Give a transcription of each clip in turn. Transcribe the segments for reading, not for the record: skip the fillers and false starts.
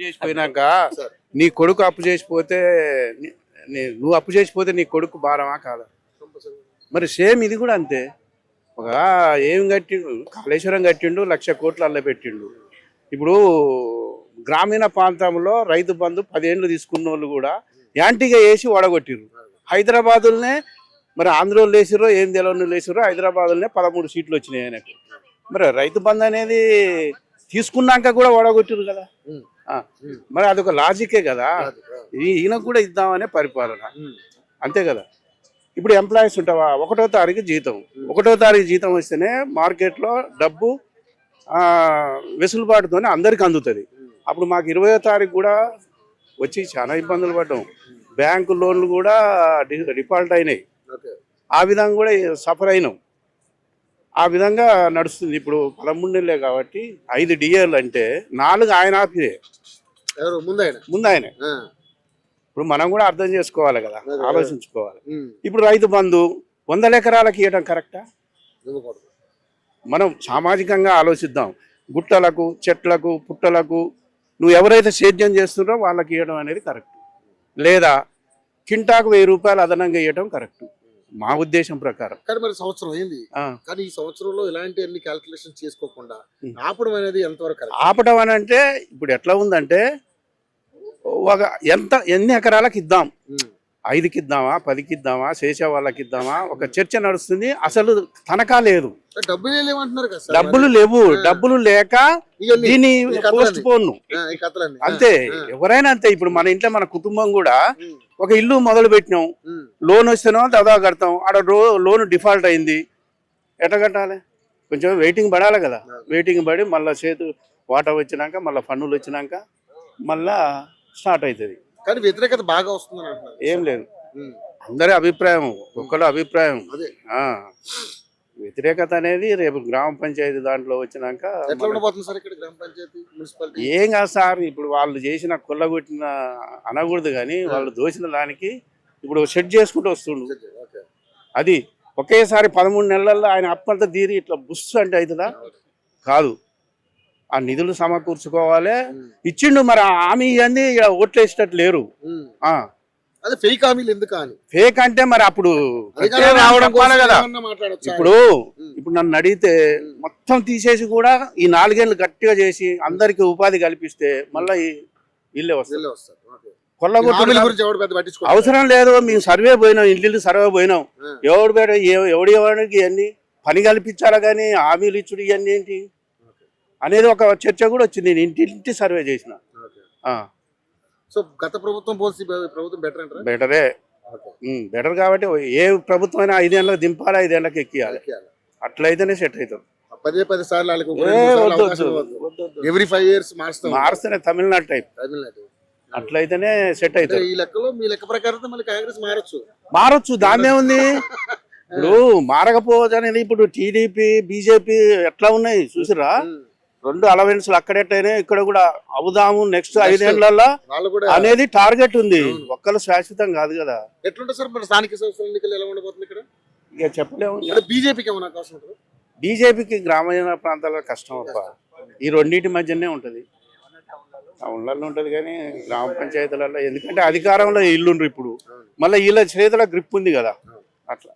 చేసిపోయినాక నీ కొడుకు అప్పు చేసిపోతే నువ్వు అప్పు చేసిపోతే నీ కొడుకు భారమా కాదా? మరి సేమ్ ఇది కూడా అంతే. ఒక ఏం కట్టిండు, కాళేశ్వరం కట్టిండు, 1,00,000 కోట్లు అల్ల పెట్టిండు. ఇప్పుడు గ్రామీణ ప్రాంతంలో రైతు బంధు 10 ఏళ్ళు తీసుకున్న వాళ్ళు కూడా యాంటీగా వేసి ఓడగొట్టిర్రు. హైదరాబాదులనే మరి ఆంధ్రోళ్ళు వేసిర్రో ఏం తెలియని వేసిర్రో హైదరాబాదులనే 13 సీట్లు వచ్చినాయి ఆయనకు. మరి రైతు బంధు అనేది తీసుకున్నాక కూడా ఓడగొట్టిరు కదా. మరి అదొక లాజికే కదా. ఈయనకు కూడా ఇద్దామనే పరిపాలన అంతే కదా. ఇప్పుడు ఎంప్లాయీస్ ఉంటావా, 1వ తారీఖు జీతం, 1వ తారీఖు జీతం వస్తేనే మార్కెట్లో డబ్బు వెసులుబాటుతోనే అందరికి అందుతుంది. అప్పుడు మాకు 20వ తారీఖు కూడా వచ్చి చాలా ఇబ్బందులు పడ్డాం. బ్యాంకు లోన్లు కూడా డిఫాల్ట్ అయినాయి. ఆ విధంగా కూడా సఫర్ అయినాం. ఆ విధంగా నడుస్తుంది. ఇప్పుడు 13 నెలలే కాబట్టి 5 డిఏలు అంటే 4 ఆయన ఆపిదే ముందు ఆయన. ఇప్పుడు మనం కూడా అర్థం చేసుకోవాలి కదా, ఆలోచించుకోవాలి. ఇప్పుడు రైతు బంధు 100 ఎకరాలకు ఇవ్వడం కరెక్టా? మనం సామాజికంగా ఆలోచిద్దాం. గుట్టలకు, చెట్లకు, పుట్టలకు నువ్వు ఎవరైతే సేద్యం చేస్తున్నారో వాళ్ళకి ఇవ్వడం అనేది కరెక్ట్. లేదా కింటాకు 1000 రూపాయలు అదనంగా ఇవ్వడం కరెక్ట్ మా ఉద్దేశం ప్రకారం. కానీ మరి సంవత్సరం అయింది, కానీ ఈ సంవత్సరంలో ఇలాంటి అన్ని క్యాల్కులేషన్ చేసుకోకుండా ఆపడం అనేది ఎంతవరకు? ఆపడం అని అంటే ఇప్పుడు ఎట్లా ఉందంటే ఒక ఎన్ని ఎకరాలకు ఇద్దాం, 5కి ఇద్దామా, 10కి ఇద్దామా, చేసే వాళ్ళకి ఇద్దామా, ఒక చర్చ నడుస్తుంది. అసలు తనఖా లేదు, డబ్బులు లేవు. డబ్బులు లేక దీన్ని పోస్ట్ పోన్ అంతే. ఎవరైనా అంతే. ఇప్పుడు మన ఇంట్లో మన కుటుంబం కూడా ఒక ఇల్లు మొదలు పెట్టినాం, లోన్ వస్తేనో దాదాపు కడతాం. ఆడ లోన్ డిఫాల్ట్ అయింది, ఎట్లా కట్టాలి? కొంచెం వెయిటింగ్ పడాలి కదా. వెయిటింగ్ పడి మళ్ళీ చేతు వాటా వచ్చినాక మళ్ళీ పన్నులు వచ్చినాక మళ్ళా స్టార్ట్ అవుతుంది. కానీ వ్యతిరేకత బాగా వస్తుంది. ఏం లేదు, అందరి అభిప్రాయం, ఒక్కళ్ళ అభిప్రాయం. వ్యతిరేకత అనేది రేపు గ్రామ పంచాయతీ దాంట్లో వచ్చినాక ఏం కాదు సార్. ఇప్పుడు వాళ్ళు చేసిన కొల్లగొట్టిన అనకూడదు, కానీ వాళ్ళు దోచిన దానికి ఇప్పుడు సెట్ చేసుకుంటూ వస్తుండు. అది ఒకేసారి 13 నెలల్లో ఆయన అప్పంతా తీరి ఇట్లా బుస్ అంటే అవుతుందా? కాదు. ఆ నిధులు సమకూర్చుకోవాలి. ఇచ్చిండు మరి హామీ ఇవన్నీ ఓట్లు వేసేటట్టు లేరు. ఫేక్ అంటే మరి అప్పుడు రావడం కదా. ఇప్పుడు నన్ను అడిగితే మొత్తం తీసేసి కూడా ఈ 4 ఏళ్ళు గట్టిగా చేసి అందరికి ఉపాధి కల్పిస్తే మళ్ళీ ఇల్లే వస్తారు. అవసరం లేదు. మేము సర్వే పోయినాం, ఇంటింటి సర్వే పోయినాం. ఎవడికి ఇవన్నీ పని కల్పించాలా కానీ హామీలు ఇచ్చుడు ఇవన్నీ ఏంటి అనేది ఒక చర్చ కూడా వచ్చింది. నేను ఇంటింటి సర్వే చేసిన. సో గత ప్రభుత్వం పోల్చి ప్రభుత్వం బెటర్ అంటారా? బెటరే, బెటర్. కాబట్టి ఏ ప్రభుత్వం అయినా 5 ఏళ్ళకి దింపాలి, 5 ఏళ్ళకి ఎక్కియాలి. అట్లయితేనే సెట్ అవుతాం. 10 సార్లు ఎవ్రీ 5 years మారుస్తేనే తమిళనాడు టైప్ అట్లయితేనే సెట్ అవుతుంది. ఈ లెక్కలో మీ లెక్క ప్రకారం మళ్ళీ కాంగ్రెస్ మారొచ్చు. దాన్నే ఉంది. ఇప్పుడు మారకపోవచ్చు అనేది. ఇప్పుడు టీడీపీ, బీజేపీ ఎట్లా ఉన్నాయి చూసిరా? 2 అలవెన్స్లు అక్కడెట్టయినా ఇక్కడ కూడా అవుదాము నెక్స్ట్ 5 ఏళ్లలో అనేది టార్గెట్ ఉంది. ఒక్కరు శాశ్వతం కాదు కదా. ఎట్లుంటుంది సార్ మరి స్థానిక సంస్థల ఎన్నికలు ఎలా ఉండబోతుంది ఇక్కడ? ఇక చెప్పలేము. బీజేపీకి ఏమైనా అవకాశం ఉంటుంది? బీజేపీకి గ్రామీణ ప్రాంతాల్లో కష్టం అబ్బా. ఈ రెండింటి మధ్యనే ఉంటుంది. టౌన్లలో ఉంటుంది కానీ గ్రామ పంచాయతీలలో, ఎందుకంటే అధికారంలో ఇల్లుండ్రు. ఇప్పుడు మళ్ళీ వీళ్ళ చేతిలో గ్రిప్ ఉంది కదా. అట్లా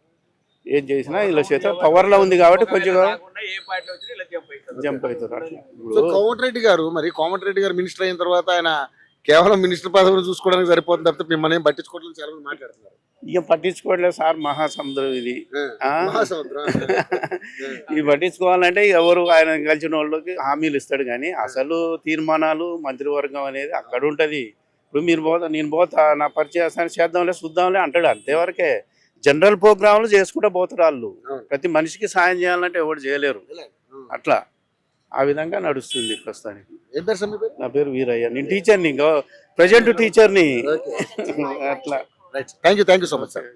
ఏం చేసినా వీళ్ళ చేత పవర్లో ఉంది కాబట్టి కొంచెం జంప్ అవుతారు. కోమటిరెడ్డి గారు మినిస్టర్ అయిన తర్వాత ఆయన కేవలం మినిస్టర్ పదవిని చూసుకోవడానికి సరిపోతుంది తప్పితే మిమ్మల్ని ఏం పట్టించుకోవట్లేదు చాలా మంది మాట్లాడుతున్నారు. ఇక పట్టించుకోవట్లేదు సార్, మహాసముద్రం ఇది. ఇది పట్టించుకోవాలంటే ఎవరు ఆయన కలిసిన వాళ్ళకి హామీలు ఇస్తాడు కానీ అసలు తీర్మానాలు మంత్రివర్గం అనేది అక్కడ ఉంటుంది. ఇప్పుడు నేను పోతా నా పరిచయం చేద్దాంలే చూద్దాంలే అంటాడు, అంతేవరకే. జనరల్ ప్రోగ్రాంలు చేసుకుంటూ పోతారు వాళ్ళు. ప్రతి మనిషికి సాయం చేయాలంటే ఎవరు చేయలేరు. అట్లా ఆ విధంగా నడుస్తుంది ప్రస్తుతానికి. నా పేరు వీరయ్య, నేను టీచర్ని, ప్రజెంట్ టీచర్ని. అట్లా. Thank you so much sir.